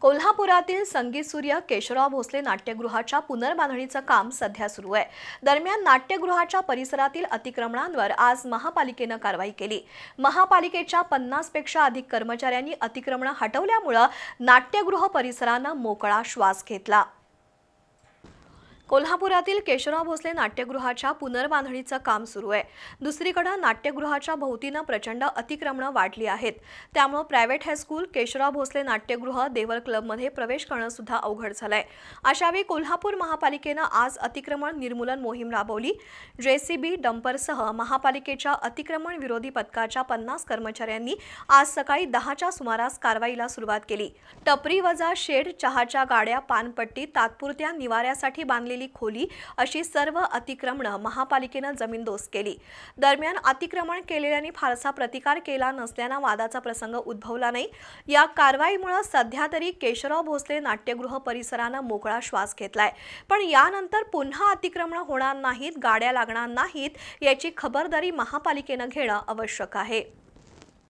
कोल्हापुरातील संगीत सूर्य केशवराव भोसले नाट्यगृहाच्या पुनर्बांधणीचं काम सध्या सुरू आहे। दरम्यान नाट्यगृहाच्या परिसरातील अतिक्रमणांवर आज महापालिकेनं कारवाई केली। महापालिकेच्या 50 पेक्षा अधिक कर्मचाऱ्यांनी अतिक्रमण हटवल्यामुळे नाट्यगृह परिसरानं मोकळा श्वास घेतला। कोल्हापुरातील केशवराव भोसले नाट्यगृहाच्या पुनर्बांधणीचं काम सुरू आहे। दुसरीकडे नाट्यगृहाच्या भोवतीनं प्रचंड अतिक्रमणं वाढली आहेत। त्यामुळे प्रायव्हेट हायस्कूल, केशवराव भोसले नाट्यगृह, देवल क्लबमध्ये प्रवेश करणं सुद्धा अवघड झालंय। अशावेळी कोल्हापूर महापालिकेनं आज अतिक्रमण निर्मूलन मोहीम राबवली। JCB डंपरसह महापालिकेच्या अतिक्रमण विरोधी पथकाच्या 50 कर्मचाऱ्यांनी आज सकाळी 10च्या सुमारास कारवाईला सुरुवात केली। टपरी वजा शेड, चहाच्या गाड्या, पानपट्टी, तात्पुरत्या निवाऱ्यासाठी बांधलेली खोली अशी सर्व अतिक्रमणं महापालिकेनं जमीनदोस्त केली। दरम्यान अतिक्रमण केलेल्यांनी फारसा प्रतिकार केला नसल्यानं वादाचा प्रसंग उद्भवला नाही। या कारवाईमुळे सध्या तरी केशवराव भोसले नाट्यगृह परिसरानं मोकळा श्वास घेतलाय। पण यानंतर पुन्हा अतिक्रमण होणार नाहीत, गाड्या लागणार नाहीत याची खबरदारी महापालिकेनं घेणं आवश्यक आहे।